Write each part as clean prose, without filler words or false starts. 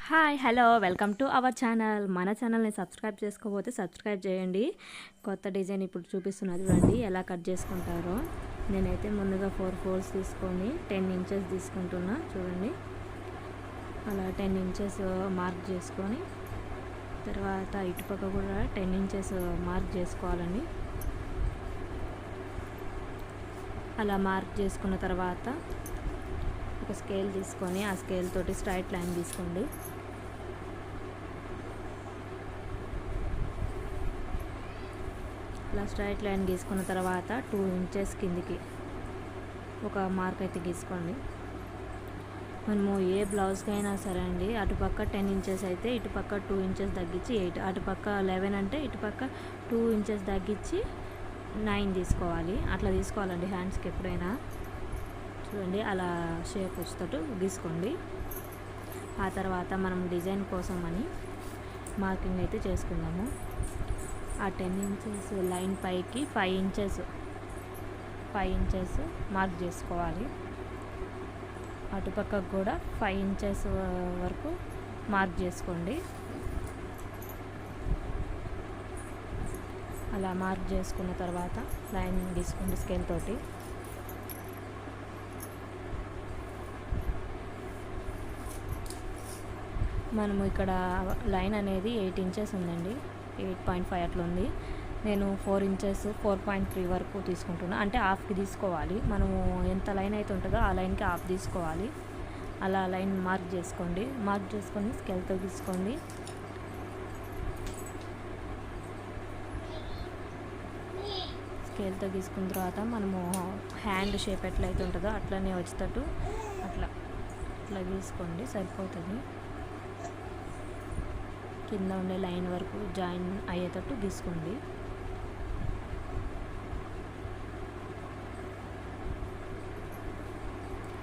Hi hello welcome to our channel. మన ఛానల్ని subscribe చేసుకోకపోతే సబ్స్క్రైబ్ చేయండి. కొత్త డిజైన్ ఇప్పుడు చూపిస్తున్నది చూడండి ఎలా కట్ చేసుకుంటారో. నేనైతే ముందుగా 4 ఫోల్డ్స్ తీసుకొని 10 ఇంచెస్ తీసుకుంటున్నా చూడండి. అలా 10 ఇంచెస్ మార్క్ చేసుకొని తర్వాత ఇటుపక్క కూడా 10 ఇంచెస్ మార్క్ చేసుకోవాలండి. అలా మార్క్ చేసుకున్న తర్వాత ఒక స్కేల్ తీసుకొని ఆ స్కేల్ తోటి స్ట్రైట్ లైన్ తీసుకోండి. అలా స్ట్రైట్ లైన్ గీసుకున్న తర్వాత 2 ఇంచెస్ కిందికి ఒక మార్క్ అయితే గీసుకోండి. మనము ఏ బ్లౌజ్కి అయినా సరే అండి, అటుపక్క 10 ఇంచెస్ అయితే ఇటుపక్క 2 ఇంచెస్ తగ్గించి 8, అటుపక్క 11 అంటే ఇటుపక్క 2 ఇంచెస్ తగ్గించి 9 తీసుకోవాలి. అట్లా తీసుకోవాలండి హ్యాండ్స్కి ఎప్పుడైనా. చూడండి అలా షేప్ వచ్చేటట్టు గీసుకోండి. ఆ తర్వాత మనం డిజైన్ కోసం అని మార్కింగ్ అయితే చేసుకుందాము. ఆ 10 ఇంచెస్ లైన్ పైకి 5 ఇంచెస్ మార్క్ చేసుకోవాలి. అటుపక్కకు కూడా 5 ఇంచెస్ వరకు మార్క్ చేసుకోండి. అలా మార్క్ చేసుకున్న తర్వాత లైన్ గీసుకోండి స్కేల్ తోటి. మనము ఇక్కడ లైన్ అనేది 8 ఇంచెస్ ఉందండి, 8.5 అట్లా ఉంది. నేను 4 ఇంచెస్ 4.3 వరకు తీసుకుంటున్నా, అంటే హాఫ్కి తీసుకోవాలి. మనము ఎంత లైన్ అయితే ఉంటుందో ఆ లైన్కి హాఫ్ తీసుకోవాలి. అలా లైన్ మార్క్ చేసుకోండి. మార్క్ చేసుకొని స్కేల్తో తీసుకోండి. స్కేల్తో తీసుకున్న తర్వాత మనము హ్యాండ్ షేప్ ఎట్లయితే ఉంటుందో అట్లనే వచ్చేటట్టు అట్లా గీసుకోండి, సరిపోతుంది. కింద ఉండే లైన్ వరకు జాయిన్ అయ్యేటట్టు గీసుకోండి.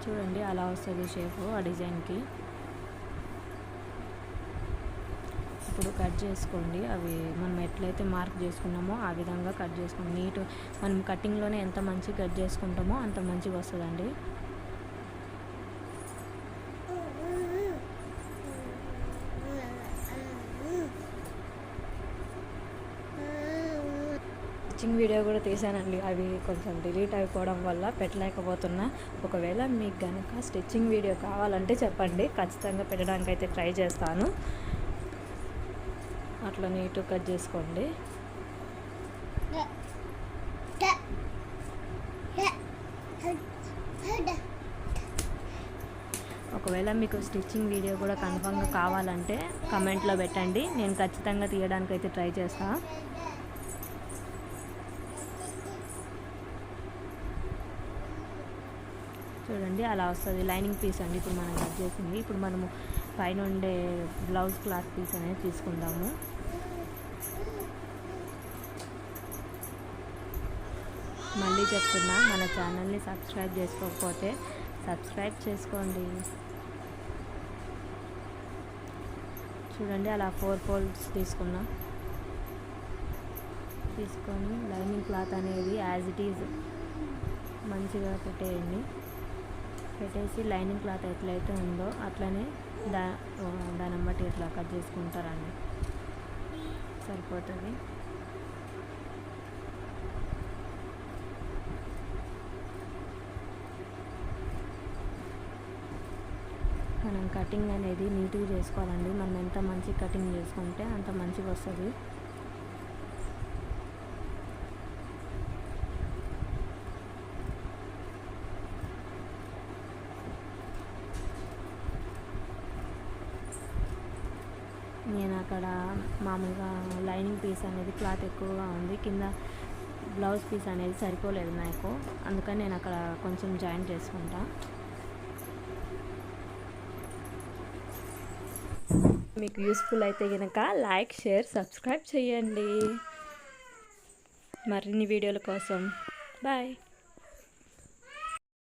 చూడండి అలా వస్తుంది షేపు ఆ డిజైన్కి. ఇప్పుడు కట్ చేసుకోండి. అవి మనం ఎట్లయితే మార్క్ చేసుకున్నామో ఆ విధంగా కట్ చేసుకోండి. నీట్ మనం కటింగ్లోనే ఎంత మంచిగా కట్ చేసుకుంటామో అంత మంచిగా వస్తుందండి. స్టిచ్చింగ్ వీడియో కూడా తీసానండి, అవి కొంచెం డిలీట్ అయిపోవడం వల్ల పెట్టలేకపోతున్నా. ఒకవేళ మీకు కనుక స్టిచ్చింగ్ వీడియో కావాలంటే చెప్పండి, ఖచ్చితంగా పెట్టడానికి అయితే ట్రై చేస్తాను. అట్లా నీట్గా కట్ చేసుకోండి. ఒకవేళ మీకు స్టిచ్చింగ్ వీడియో కూడా కన్ఫర్మ్గా కావాలంటే కమెంట్లో పెట్టండి, నేను ఖచ్చితంగా తీయడానికి అయితే ట్రై చేస్తాను. చూడండి అలా వస్తుంది లైనింగ్ పీస్ అండి. ఇప్పుడు మనం కట్ చేసింది. ఇప్పుడు మనము పైన ఉండే బ్లౌజ్ క్లాత్ పీస్ అనేది తీసుకుందాము. మళ్ళీ చెప్తున్నా, మన ఛానల్ని సబ్స్క్రైబ్ చేసుకోకపోతే సబ్స్క్రైబ్ చేసుకోండి. చూడండి అలా 4 ఫోల్డ్స్ తీసుకొని లైనింగ్ క్లాత్ అనేది యాజ్ ఇట్ ఈజ్ మంచిగా పెట్టేసి లైనింగ్ క్లాత్ ఎట్లయితే ఉందో అట్లనే దాన్ని బట్టి ఇట్లా కట్ చేసుకుంటారండి, సరిపోతుంది. మనం కటింగ్ అనేది నీట్గా చేసుకోవాలండి. మనం ఎంత మంచి కటింగ్ చేసుకుంటే అంత మంచిగా వస్తుంది. నేను అక్కడ మామూలుగా లైనింగ్ పీస్ అనేది క్లాత్ ఎక్కువగా ఉంది, కింద బ్లౌజ్ పీస్ అనేది సరిపోలేదు నాకు, అందుకని నేను అక్కడ కొంచెం జాయిన్ చేసుకుంటా. మీకు యూస్ఫుల్ అయితే కనుక లైక్, షేర్, సబ్స్క్రైబ్ చేయండి మరిన్ని వీడియోల కోసం. బాయ్.